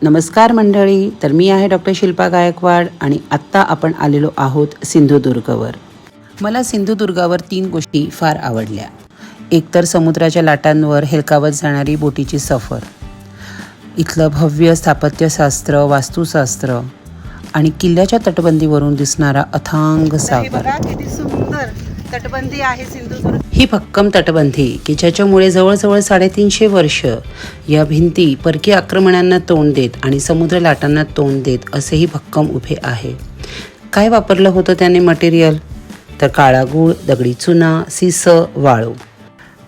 नमस्कार मंडळी, तर मी आहे डॉक्टर शिल्पा गायकवाड आणि आत्ता आपण आलेलो आहोत सिंधुदुर्गवर. मला सिंधुदुर्गावर 3 गोष्टी फार आवडल्या. एक तर समुद्राच्या लाटांवर हेलकावत जाणारी बोटीची सफर, इथलं भव्य स्थापत्यशास्त्र, वास्तुशास्त्र आणि किल्ल्याच्या तटबंदीवरून दिसणारा अथांग सागर. किती सुंदर तटबंदी आहे सिंधुदुर्ग. ही भक्कम तटबंदी की ज्याच्यामुळे जवळजवळ 350 वर्ष या भिंती परकीय आक्रमणांना तोंड देत आणि समुद्र लाटांना तोंड देत असेही भक्कम उभे आहे. काय वापरलं होतं त्याने मटेरियल? तर काळा गूळ, दगडी चुना, सिस, वाळू.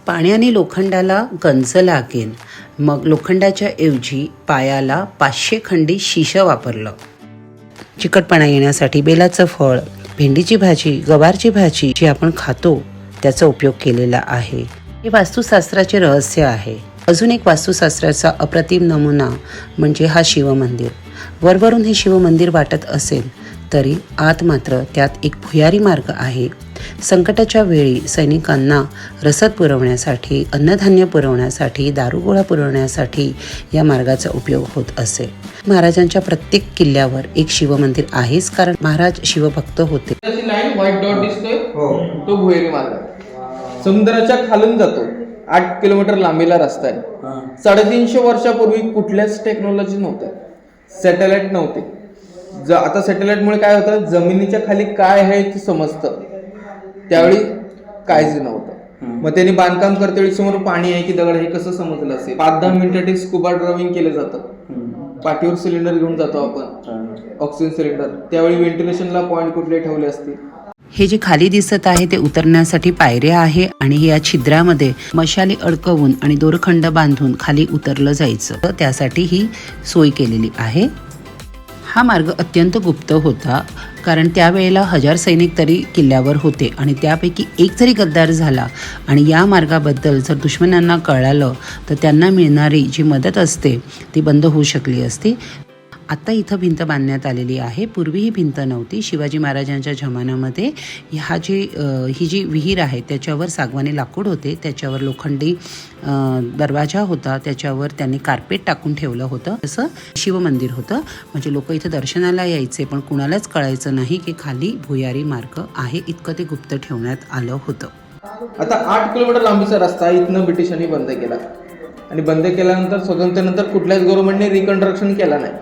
पाण्याने लोखंडाला गंज लागेल, मग लोखंडाच्या ऐवजी पायाला 500 खंडी शिश वापरलं. चिकटपणा येण्यासाठी बेलाचं फळ, भेंडीची भाजी, गवारची भाजी जी आपण खातो त्याचा उपयोग केलेला आहे. हे वास्तुशास्त्राचे रहस्य आहे. अजून एक वास्तुशास्त्राचा अप्रतिम नमुना म्हणजे हा शिवमंदिर. वरवरून हे शिवमंदिर वाटत असेल तरी आत मात्र त्यात एक भुयारी मार्ग आहे. संकटाच्या वेळी सैनिकांना रसद पुरवण्यासाठी, अन्नधान्य पुरवण्यासाठी, दारुगोळा पुरवण्यासाठी या मार्गाचा उपयोग होत असे. महाराजांच्या प्रत्येक किल्ल्यावर एक शिवमंदिर आहेच, कारण महाराज शिवभक्त होते. लाईन व्हाईट डॉट दिसतोय तो भुयारी मार्ग समुद्राच्या खालून जातो. 8 किलोमीटर लांबीला रस्ता आहे. 350 वर्षापूर्वी कुठल्याच टेक्नॉलॉजी नव्हत्या, सॅटेलाइट नव्हते. आता सॅटेलाइटमुळे काय होतं, जमिनीच्या खाली काय आहे ते समजतं. त्यावेळी काहीच नव्हतं. मग त्यांनी बांधकाम करतेवेळी समोर पाणी आहे की दगड आहे कसं समजलं असेल. 5-10 मिनिटात स्कुबा ड्रायव्हिंग केलं जातं. पाठीवर सिलेंडर घेऊन जातो आपण, ऑक्सिजन सिलेंडर. त्यावेळी व्हेंटिलेशनला पॉईंट कुठले ठेवले असतील. हे जे खाली दिसत आहे ते उतरण्यासाठी पायऱ्या आहे आणि या छिद्रामध्ये मशाली अडकवून आणि दोरखंड बांधून खाली उतरलं जायचं. त्यासाठी ही सोय केलेली आहे. हा मार्ग अत्यंत गुप्त होता, कारण त्यावेळेला 1000 सैनिक तरी किल्ल्यावर होते आणि त्यापैकी एक जरी गद्दार झाला आणि या मार्गाबद्दल जर दुश्मनांना कळालं तर त्यांना मिळणारी जी मदत असते ती बंद होऊ शकली असती. आत्ता इथं भिंत बांधण्यात आलेली आहे. पूर्वी ही भिंत नव्हती. शिवाजी महाराजांच्या जमान्यामध्ये ही जी विहीर आहे त्याच्यावर सागवानी लाकूड होते, त्याच्यावर लोखंडी दरवाजा होता, त्याच्यावर त्यांनी कार्पेट टाकून ठेवलं होतं. तसं शिवमंदिर होतं. म्हणजे लोक इथं दर्शनाला यायचे, पण कुणालाच कळायचं नाही की खाली भुयारी मार्ग आहे. इतकं ते गुप्त ठेवण्यात आलं होतं. आता 8 किलोमीटर लांबीचा रस्ता इथनं ब्रिटिशांनी बंद केला आणि बंद केल्यानंतर स्वातंत्र्यानंतर कुठल्याच गव्हर्नमेंटने रिकन्स्ट्रक्शन केला नाही.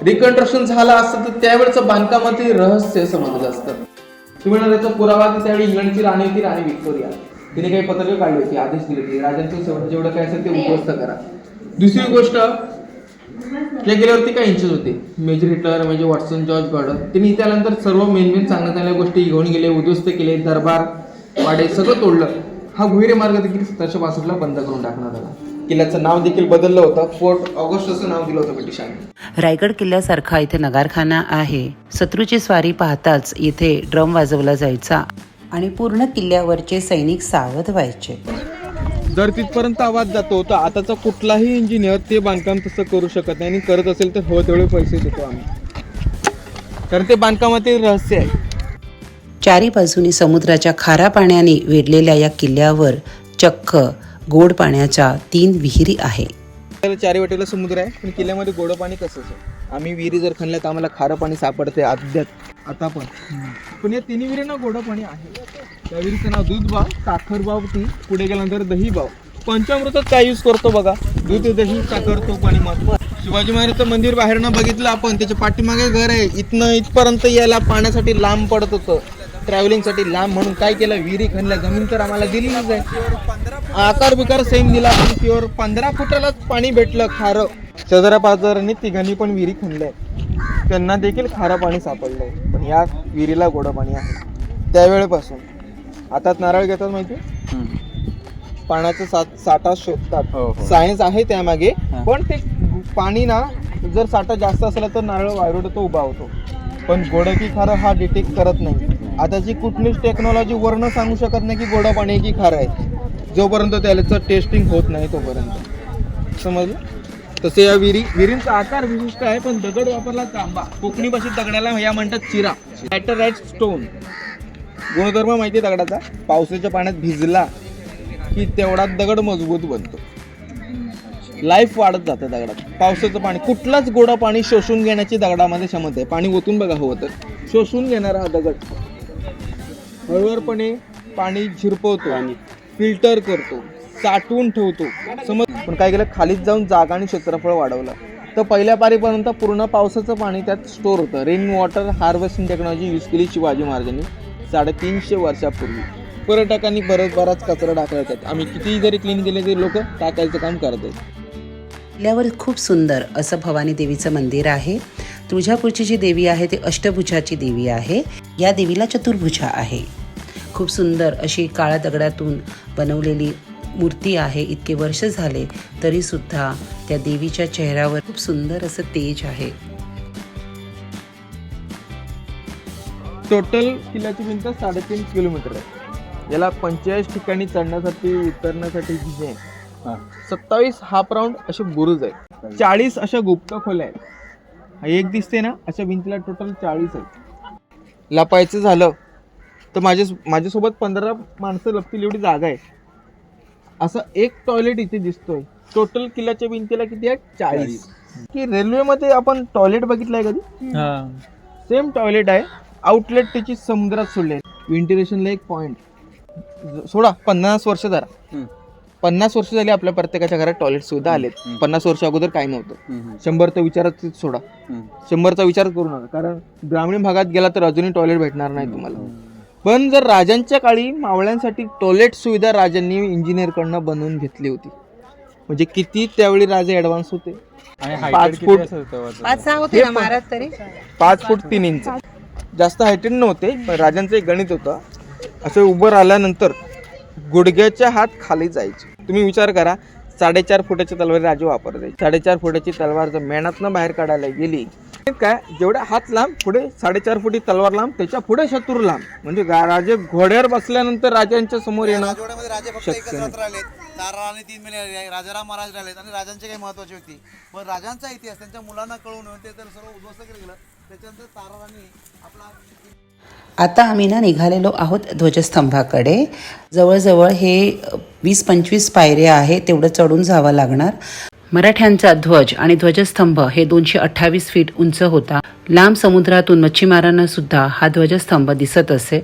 रिकन्स्ट्रक्शन झालं असतं तर त्यावेळेचं बांधकामातील रहस्य समजलं असतं. शिवरायांचा पुरावा की त्यावेळी इंग्लंडची राणी होती, राणी व्हिक्टोरिया. तिने काही पत्रकं काढली होती, आदेश दिले होते राजांचं जेवढं काय असेल ते उद्ध्वस्त करा. दुसरी गोष्ट, या गेल्यावरती काय इंचेस होते, major Hitler, major Watson, George Gordon. त्यांनी इथे आल्यानंतर सर्व मेन सांगण्यात आलेल्या गोष्टी घेऊन गेले, उद्ध्वस्त केले, दरबार वाडे सगळं तोडलं. हा भुयारी मार्ग देखील 1762 बंद करून टाकण्यात आला. किल्ल्याचं नाव देखील बदललं होतं. फोर्ट ऑगस्ट असं नाव दिलं होतं ब्रिटिशांनी. रायगड किल्ल्यासारखा इथे नगारखाना आहे. शत्रूची स्वारी पाहताच इथे ड्रम वाजवला जायचा आणि पूर्ण किल्ल्यावरचे सैनिक सावध व्हायचे. जर तिथपर्यंत आवाज जातो तर आताचा कुठलाही इंजिनियर ते बांधकाम तसं करू शकत नाही, आणि करत असेल तर हो तेवढे पैसे देतो आम्ही, कारण ते बांधकामातील रहस्य आहे. चारी बाजूनी समुद्राच्या खाऱ्या पाण्याने वेढलेल्या या किल्ल्यावर चक्क गोड पाण्याच्या 3 विहिरी आहे. चारी वाटेला समुद्र आहे, पण किल्ल्यामध्ये गोड पाणी कसं आहे. आम्ही विहिरी जर खणल्या तर आम्हाला खारं पाणी सापडते आता पण या 3 विहिरींना गोड पाणी आहे. त्या विहिरीचं नाव दूध बाव, साखर बाव, ती पुढे गेल्यानंतर दही बाव. पंचामृतात काय यूज करतो बघा, दूध, दही, साखर, तूप आणि मध. शिवाजी महाराजचं मंदिर बाहेरनं बघितलं आपण, त्याच्या पाठीमागे घर आहे. इथपर्यंत यायला पाण्यासाठी लांब पडत होतं, ट्रॅव्हलिंगसाठी लांब. म्हणून काय केलं, विहिरी खणल्या. जमीन तर आम्हाला दिलीच आहे, आकार बिकार सेम दिला, पण प्युअर 15 फुटालाच पाणी भेटलं खारं. शेजाऱ्या पाजारांनी तिघांनी पण विहिरी खणल्या, त्यांना देखील खारं पाणी सापडलंय, पण या विहिरीला गोड पाणी आहे. त्यावेळेपासून आता नारळ घेतात माहिती, पाण्याचा साठा शोधतात. सायन्स आहे त्यामागे, पण ते पाणी ना जर साठा जास्त असला तर नारळ वायरोड तो उभा होतो, पण गोड की खारं हा डिटेक्ट करत नाही. आताची कुठलीच टेक्नॉलॉजी वर्ण सांगू शकत नाही की गोड पाणी की खारं आहे, जोपर्यंत त्याचं टेस्टिंग होत नाही तोपर्यंत. समजलं? तसे या विहिरींचा आकार विशिष्ट आहे, पण दगड वापरला तांबा. कोकणी भाषेत दगडाला या म्हणतात चिरा, लॅटराइट स्टोन. गुणधर्म माहिती आहे दगडाचा, पावसाच्या पाण्यात भिजला की तेवढा दगड मजबूत बनतो. लाईफ वाढत जातं दगडात. पावसाचं पाणी, कुठलाच गोडं पाणी शोषून घेण्याची दगडामध्ये क्षमता आहे. पाणी ओतून बघा हवं तर, शोषून घेणारा हा दगड हळूवारपणे पाणी झिरपवतो, फिल्टर करतो, साठवून ठेवतो. समज पण काय केलं, खालीच जाऊन जागा आणि क्षेत्रफळ वाढवलं तर पहिल्या पारीपर्यंत पूर्ण पावसाचं पाणी त्यात स्टोर होतं. Rain water harvesting technology use केली शिवाजी महाराजांनी 350 वर्षापूर्वी. पर्यटकांनी बराच कचरा टाकला त्यात. आम्ही कितीही जरी क्लीन केले तरी लोक टाकायचं काम करत आहेत. किल्ल्यावर खूप सुंदर असं भवानी देवीचं मंदिर आहे. तुळजापूरची जी देवी आहे ती अष्टभुजाची देवी आहे. या देवीला चतुर्भुजा आहे. खूप सुंदर अशी काळ्या दगडातून बनवलेली मूर्ती आहे. इतके वर्ष झाले तरीसुद्धा त्या देवीच्या चेहऱ्यावर खूप सुंदर असं तेज आहे. टोटल किल्ल्याची भिंत 3.5 किलोमीटर आहे. याला 45 ठिकाणी चढण्यासाठी उतरण्यासाठी जी आहे 27 हाफ राऊंड असे बुरुज आहेत. 40 अशा गुप्त खोल्या आहेत. एक दिसते ना, अशा भिंतीला टोटल 40 आहेत. लपायचं झालं तर माझ्यासोबत 15 माणसं लपतील एवढी जागा आहे. असं एक टॉयलेट इथे दिसतोय. टोटल किल्ल्याच्या भिंतीला किती आहे? 40. की रेल्वेमध्ये आपण टॉयलेट बघितलंय कधी? सेम टॉयलेट आहे. आउटलेट त्याची समुद्रात सोडले. व्हेंटिलेशनला एक पॉइंट सोडा. 50 वर्ष धरा, 50 वर्ष झाली आपल्या प्रत्येकाच्या घरात टॉयलेट सुविधा आलेत. 50 वर्ष अगोदर काही नव्हतं. 100चा विचारात सोडा, 100चा विचार करू नका, कारण ग्रामीण भागात गेला तर अजूनही टॉयलेट भेटणार नाही तुम्हाला. पण जर राजांच्या काळी मावळ्यांसाठी टॉयलेट सुविधा राजांनी इंजिनियरकडनं बनवून घेतली होती. म्हणजे किती त्यावेळी राजे ॲडव्हान्स होते. 5 फूट 5 फूट 3 इंच. जास्त हायटेड नव्हते, पण राजांचं एक गणित होतं. असं उभं राहिल्यानंतर गुडघ्याच्या हात खाली जायचे. तुम्ही विचार करा, 4.5 फुटाची तलवार राजे वापरते. 4.5 फुटाची तलवार जर मेणातनं बाहेर काढायला गेली काय, जेवढ्या हात लांब पुढे 4.5 फुटी तलवार लांब, त्याच्या पुढे शत्रू लांब. म्हणजे राजे घोड्यावर बसल्यानंतर राजांच्या समोर येणार शक्य नाही. 4 राणी 3 महिने राजाराम महाराज राहिलेत आणि राजांचे काही महत्वाची व्यक्ती. पण राजांचा इतिहास त्यांच्या मुलांना कळून ते तर सर्व उद्ध्वस्त केलं गेलं. त्याच्यानंतर 4 राणी आपला. आता आम्ही निघालेलो आहोत ध्वजस्तंभाकडे. जवळजवळ हे 20-25 पायऱ्या आहे, तेवढं चढून जावं लागणार. मराठ्यांचा ध्वज आणि ध्वजस्तंभ हे 228 फीट उंच होता. लांब समुद्रातून मच्छीमारांना सुद्धा हा ध्वजस्तंभ दिसत असे.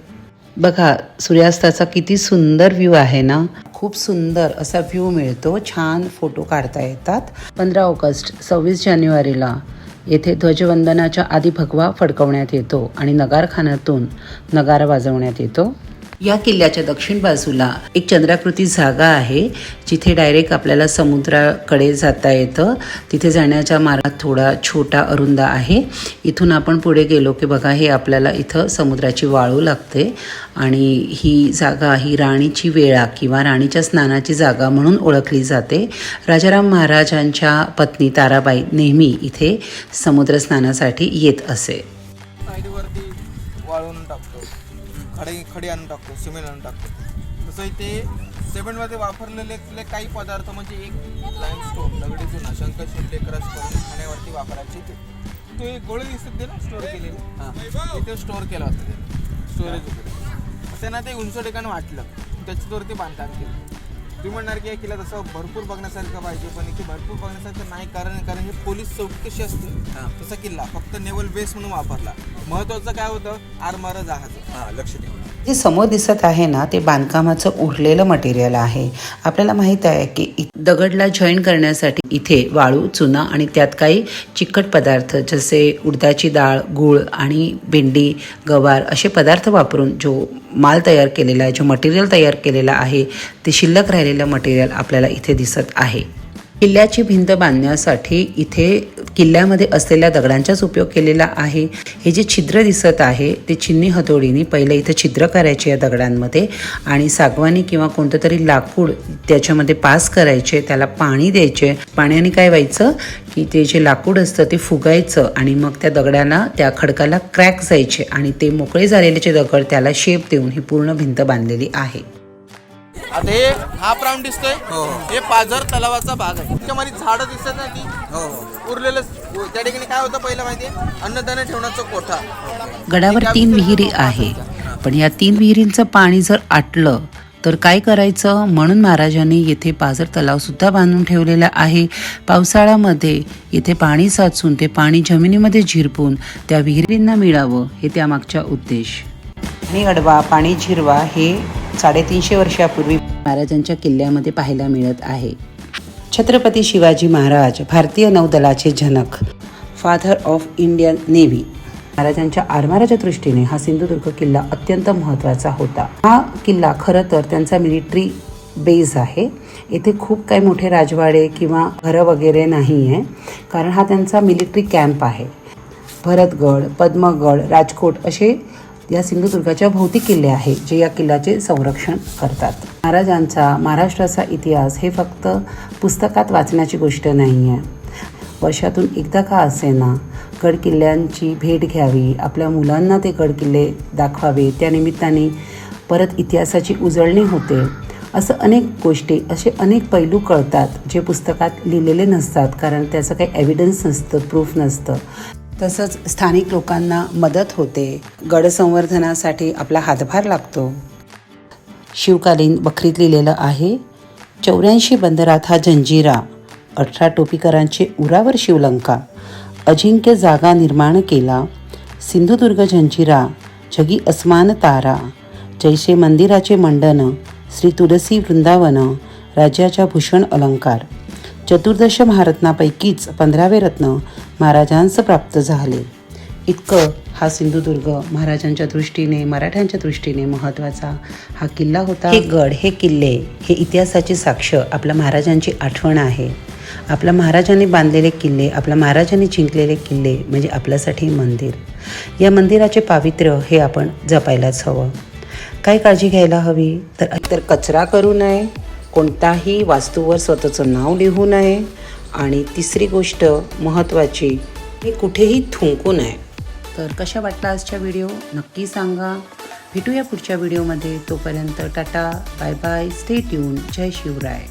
बघा सूर्यास्ताचा किती सुंदर व्ह्यू आहे ना. खूप सुंदर असा व्ह्यू मिळतो. छान फोटो काढता येतात. 15 ऑगस्ट 26 जानेवारीला येथे ध्वजवंदनाच्या आधी भगवा फडकवण्यात येतो आणि नगारखान्यातून नगारा वाजवण्यात येतो. या किल्ल्याच्या दक्षिण बाजूला एक चंद्राकृती जागा आहे, जिथे डायरेक्ट आपल्याला समुद्राकडे जाता येतं. तिथे जाण्याचा मार्ग थोडा छोटा अरुंद आहे. इथून आपण पुढे गेलो की बघा, हे आपल्याला इथं समुद्राची वाळू लागते आणि ही जागा ही राणीची वेळा किंवा राणीच्या स्नानाची जागा म्हणून ओळखली जाते. राजाराम महाराजांच्या पत्नी ताराबाई नेहमी इथे समुद्र स्नानासाठी येत असे. साईडवरती वाळून टाकतो, खडी आणून टाकतो, सिमेंट आणून टाकतो. तसं इथे सिमेंटमध्ये वापरलेले काही पदार्थ म्हणजे एक लाईमस्टोन, दगडी चुना, शंकर शिंपले क्रश करून खाण्यावरती वापरायचे. तो एक गोळे दिसत ना स्टोअर केलेले, तिथे स्टोअर केला होता. स्टोरेज वगैरे त्यांना ते उंच ठिकाणी वाटलं, त्याच्यावरती बांधकाम केलं. तुम्ही म्हणणार की किल्ला तसं भरपूर बघण्यासारखं पाहिजे, पण इथे भरपूर बघण्यासारखं नाही. कारण हे पोलीस चौकी कशी असते तसा किल्ला फक्त नेव्हल बेस म्हणून वापरला. महत्वाचं काय होतं, आरमार जहाज. लक्ष ठेवा, जे समोर दिसत आहे ना ते बांधकामाचं उरलेलं मटेरियल आहे. आपल्याला माहीत आहे की दगडला जॉईन करण्यासाठी इथे वाळू, चुना आणि त्यात काही चिकट पदार्थ जसे उडदाची डाळ, गूळ आणि भेंडी, गवार असे पदार्थ वापरून जो माल तयार केलेला आहे, जो मटेरियल तयार केलेला आहे, ते शिल्लक राहिलेलं मटेरियल आपल्याला इथे दिसत आहे. किल्ल्याची भिंत बांधण्यासाठी इथे किल्ल्यामध्ये असलेल्या दगडांचाच उपयोग केलेला आहे. हे जे छिद्र दिसत आहे ते चिन्नी हतोडीने पहिले इथे छिद्र करायचे या दगडांमध्ये आणि सागवानी किंवा कोणतं तरी लाकूड त्याच्यामध्ये पास करायचे, त्याला पाणी द्यायचे. पाण्याने काय व्हायचं की ते जे लाकूड असतं ते फुगायचं आणि मग त्या दगडाला, त्या खडकाला क्रॅक जायचे आणि ते मोकळे झालेले जे दगड त्याला शेप देऊन ही पूर्ण भिंत बांधलेली आहे. आता हे हाफ राऊंड दिसतोय, हे पाझर तलावाचा भाग आहे. त्याच्यामध्ये झाडं दिसत ना, ती उरलेलं. त्या ठिकाणी काय होतं पहिलं माहितीये, अन्नदान ठेवण्याचा कोठा. गडावर 3 विहिरी आहे, पण या 3 विहिरींचं पाणी जर आटलं तर काय करायचं म्हणून महाराजांनी येथे पाझर तलावसुद्धा बांधून ठेवलेला आहे. पावसाळ्यामध्ये येथे पाणी साचून ते पाणी जमिनीमध्ये झिरपून त्या विहिरींना मिळावं हे त्यामागचा उद्देश. पाणी अडवा पाणी झिरवा हे 350 वर्षापूर्वी महाराजांच्या किल्ल्यामध्ये पाहायला मिळत आहे. छत्रपती शिवाजी महाराज भारतीय नौदलाचे जनक, फादर ऑफ इंडियन नेव्ही. महाराजांच्या आरमाराच्या दृष्टीने हा सिंधुदुर्ग किल्ला अत्यंत महत्त्वाचा होता. हा किल्ला खरं तर त्यांचा मिलिटरी बेस आहे. येथे खूप काही मोठे राजवाडे किंवा घरं वगैरे नाही आहे, कारण हा त्यांचा मिलिटरी कॅम्प आहे. भरतगड, पद्मगड, राजकोट असे या सिंधुदुर्गाच्या भौतिक किल्ले आहेत जे या किल्ल्याचे संरक्षण करतात. महाराजांचा महाराष्ट्राचा इतिहास हे फक्त पुस्तकात वाचण्याची गोष्ट नाही आहे. वर्षातून एकदा का असेना गड किल्ल्यांची भेट घ्यावी, आपल्या मुलांना ते गड किल्ले दाखवावे, त्यानिमित्ताने परत इतिहासाची उजळणी होते. असं अनेक गोष्टी, असे अनेक पैलू कळतात जे पुस्तकात लिहिलेले नसतात, कारण त्याचं काही एव्हिडन्स नसतं, प्रूफ नसतं. तसंच स्थानिक लोकांना मदत होते. गड संवर्धनासाठी आपला हातभार लागतो. शिवकालीन बखरीत लिहिलेलं आहे, 84 बंदरात हा जंजिरा, 18 टोपीकरांचे उरावर शिवलंका, अजिंक्य जागा निर्माण केला, सिंधुदुर्ग जंजिरा, जगी अस्मान तारा, जैसे मंदिराचे मंडन, श्री तुलसी वृंदावन, राज्याच्या भूषण अलंकार. 14 महारत्नापैकीच 15वे रत्न महाराजांस प्राप्त झाले. इतकं हा सिंधुदुर्ग महाराजांच्या दृष्टीने, मराठ्यांच्या दृष्टीने महत्त्वाचा हा किल्ला होता. हे गड, हे किल्ले, हे इतिहासाची साक्ष, आपल्या महाराजांची आठवण आहे. आपल्या महाराजांनी बांधलेले किल्ले, आपल्या महाराजांनी जिंकलेले किल्ले म्हणजे आपल्यासाठी मंदिर. या मंदिराचे पावित्र्य हे आपण जपायलाच हवं. काय काळजी घ्यायला हवी तर कचरा करू नये, कोणताही वास्तूवर स्वतःचं नाव लिहू नये, आणि तिसरी गोष्ट महत्त्वाची, हे कुठेही थुंकू नये. तर कशा वाटला आजचा व्हिडिओ नक्की सांगा. भेटूया पुढच्या व्हिडिओमध्ये. तोपर्यंत tata, bye bye, stay tune. जय शिवराय.